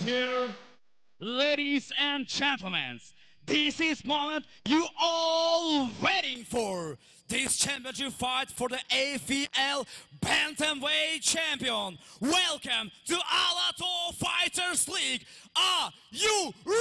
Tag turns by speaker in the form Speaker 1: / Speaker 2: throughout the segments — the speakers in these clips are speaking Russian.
Speaker 1: Dear ladies and gentlemen, this is moment you all waiting for. This championship fight for the AFL Bantamweight champion. Welcome to Alato Fighters League. Are you ready?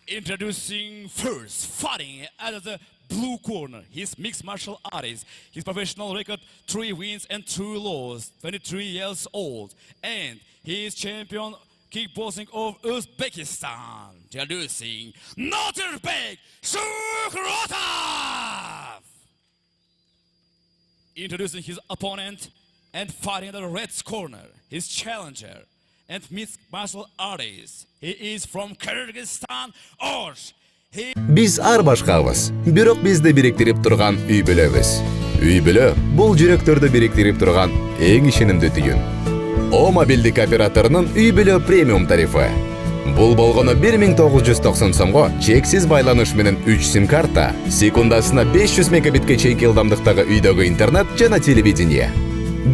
Speaker 1: Introducing first, fighting out the blue corner, his mixed martial artist, his professional record 3 wins and 2 losses, 23 years old, and he is champion kickboxing of Uzbekistan. Introducing Nodirbek Shukhratov. Introducing his opponent and fighting in the red corner, his challenger and mixed martial artist. He is from Kyrgyzstan, Osh.
Speaker 2: Biz ар башкабыз, бирок бизди бириктирип турган үй бүлөбүз. Үй бүлө бул жүрөктөрдү бириктирип турган эң ишенимдүү түйүн. О мобилдик операторунун үй бүлө премиум тарифы. Бул болгону 1990 сомго чексиз байланыш менен 3 сим-карта, секундасына 500 мегабитке чейинки ылдамдыктагы үйдөгү интернет жана телевидение.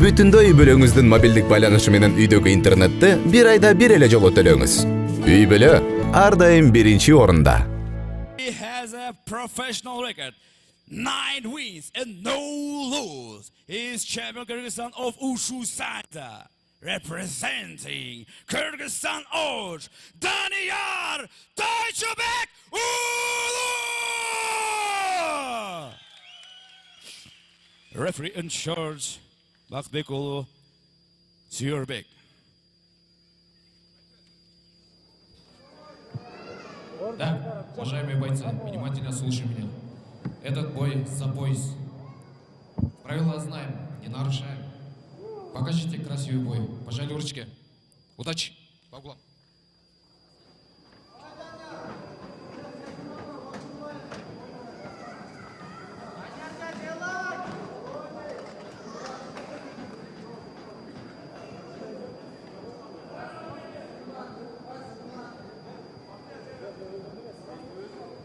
Speaker 2: Бүтүндө үй бүлөңүздүн мобилдик байланышы менен үйдөгү интернетти бир айда бир эле жолу төлөңүз. Үй бүлө ар дайым биринчи орунда.
Speaker 1: He has a professional record, 9 wins and no losses. He is champion Kyrgyzstan of Ushu Santa, representing Kyrgyzstan Osh, Daniyar Taychubek Ulu. Referee in charge, Bakbek Ulu Syurbek.
Speaker 3: Да, уважаемые бойцы, внимательно слушай меня. Этот бой за пояс. Правила знаем, не нарушаем. Покажите красивый бой. Пожали ручки. Удачи. По углам.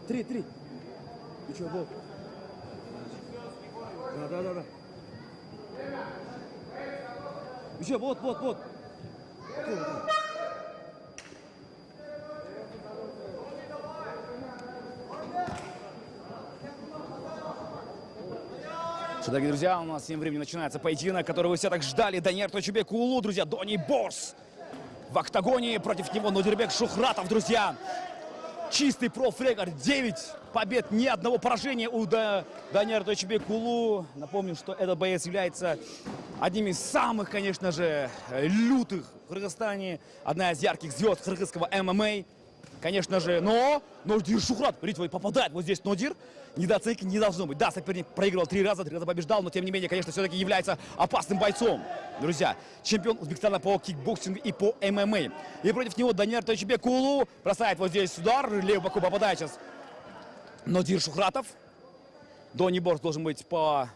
Speaker 4: Три. Ты чё, Бог? Да. Еще, вот. Что, дорогие друзья, у нас тем временем начинается поединок, который вы все так ждали. Данияр Тойчубек Уулу, друзья, Дони Борс. В октагоне против него Нодирбек Шухратов, друзья. Чистый профрекорд, 9 побед, ни одного поражения у Данияра Тойчубек Уулу. Напомню, что этот боец является одним из самых, конечно же, лютых в Кыргызстане. Одна из ярких звезд кыргызского ММА. Конечно же, но Нодир Шухрат, видите, попадает вот здесь Нодир. Недооценки не должно быть. Да, соперник проигрывал 3 раза побеждал, но тем не менее, конечно, все-таки является опасным бойцом. Друзья, чемпион Узбекистана по кикбоксингу и по ММА. И против него Данияр Тойчубек Уулу бросает вот здесь удар, левый боку попадает сейчас Нодир Шухратов. Дони Борс должен быть по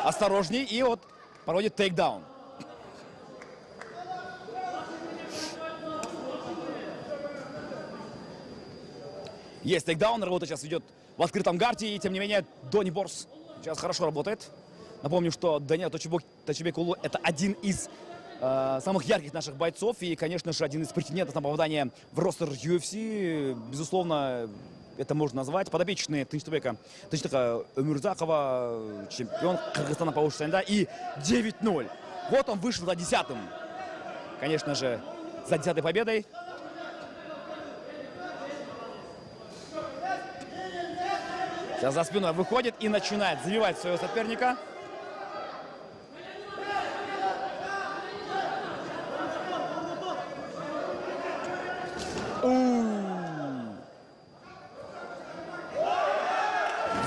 Speaker 4: осторожней и вот проводит тейкдаун. Есть тейкдаун, работа сейчас идет в открытом гарде, и тем не менее Дони Борс сейчас хорошо работает. Напомню, что Данияр Тойчубек Уулу это один из самых ярких наших бойцов и, конечно же, один из претендентов на попадание в ростер UFC. Безусловно, это можно назвать. Подопечные Тынчтыбека Өмүрзакова, чемпион Кыргызстана по Ушсайнда и 9-0. Вот он вышел за 10-м. Конечно же, за 10-й победой. Сейчас за спиной выходит и начинает забивать своего соперника.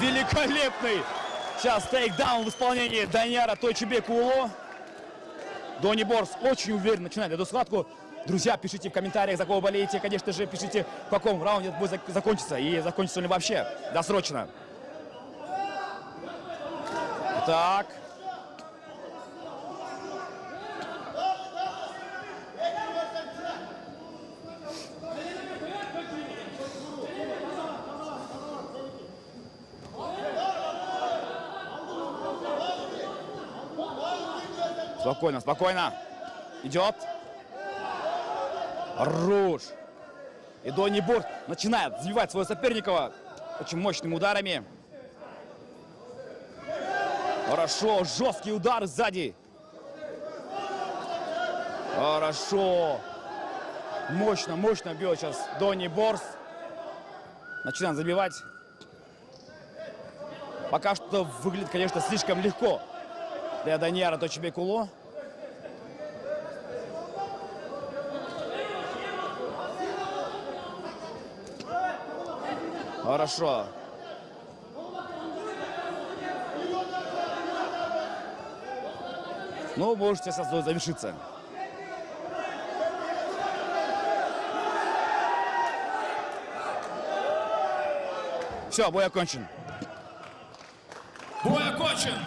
Speaker 4: Великолепный сейчас тейкдаун в исполнении Данияра Тойчубек Уулу. Дони Борс очень уверенно начинает эту схватку. Друзья, пишите в комментариях, за кого болеете. Конечно же, пишите, в каком раунде это будет закончиться. И закончится ли вообще досрочно. Так. Спокойно, спокойно. Идет. Руж. И Донни Борс начинает забивать своего соперника очень мощными ударами. Хорошо, жесткий удар сзади. Хорошо. Мощно, мощно бьет сейчас Донни Борс. Начинает забивать. Пока что выглядит, конечно, слишком легко для Данияра Точебек-Уулу. Хорошо. Ну, может сейчас завершиться. Все, бой окончен.
Speaker 3: Бой окончен.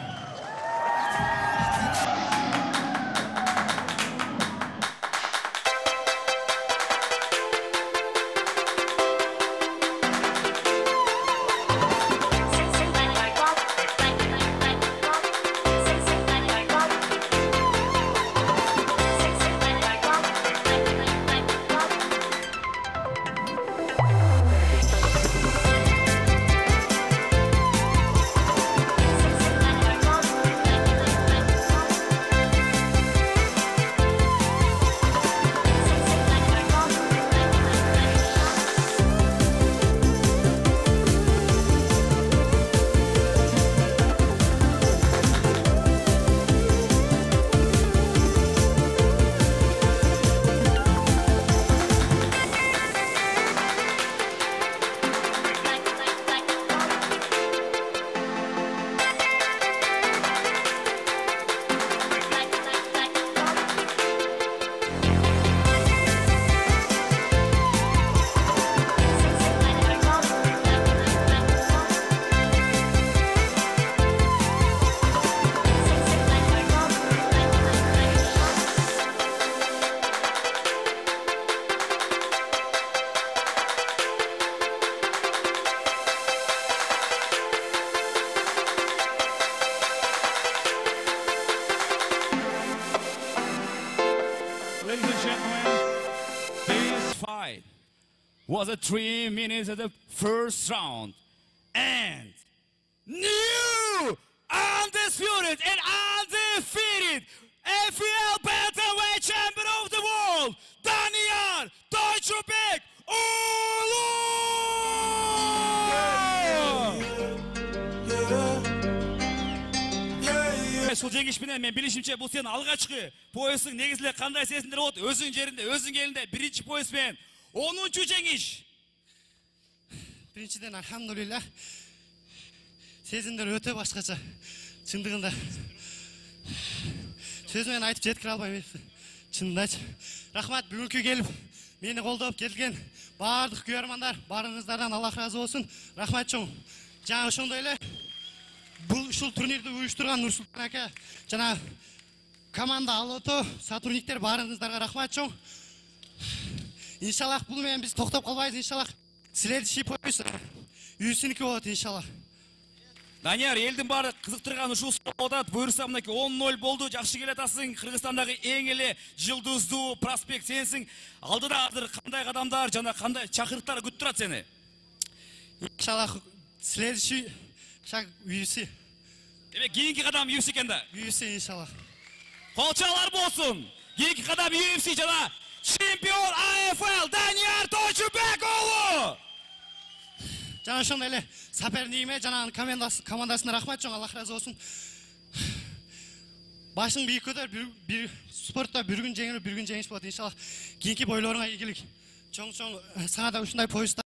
Speaker 1: Ladies and gentlemen, this fight was a 3 minutes of the first round. And new, undisputed, and undefeated AFL Bantamweight Champion of the World, Daniyar Точебек-Уулу! Сол жеңіш менен мен билишимче бул сенин алгачкы поястың негизинде кандай сезимдер болот? Өзүң жеринде, өзүң элинде биринчи пояс менен 10-чу жеңиш.
Speaker 5: Биринчиден алхамдулилlah. Сезимдер өтө башкача. Чындыгында сөз менен айтып жеткире албайм. Чындачы. Рахмат бүгүнкү келип мени колдоп келген баардык көрөрмандар, баарыңыздардан Аллах разы болсун. Рахмат чоң. Жана ошондой эле ушул турнирди уюштурган Нурсултан ака, жана команда Алото, сотрудниктер баарыңыздарга рахмат чоң. Иншаллах бул менен биз токтоп калбайбыз, иншаллах. Следующий пояс үйсүнүкү болот иншаллах.
Speaker 1: Данияр, элдин баары кызыктырган ушул спортот буюрса мынакей 10-0 болду, жакшы келатасың. Кыргызстандагы эң эле жылдыздуу проспект сенсиң. Алдыда азыр кандай кадамдар жана кандай чакырыктар күтүп турат сени?
Speaker 5: Иншаллах следующий шаг UFC.
Speaker 1: Демек кийинки кадам UFC экен да.
Speaker 5: UFC иншаллах.
Speaker 1: Колчалар болсун. Кийинки кадам UFC жана чемпион AFL Данияр Точебек-Уулу.
Speaker 5: Жана ошондой эле сопернигиме жана командасына рахмат чоң, Аллах разы болсун. Башың бийик көтөр, бир спортто бир күн жеңилип, бир күн жеңиш болот иншаллах. Кийинки бойлоруңа ийгилик. Чоң-чоң сага да ушундай поезд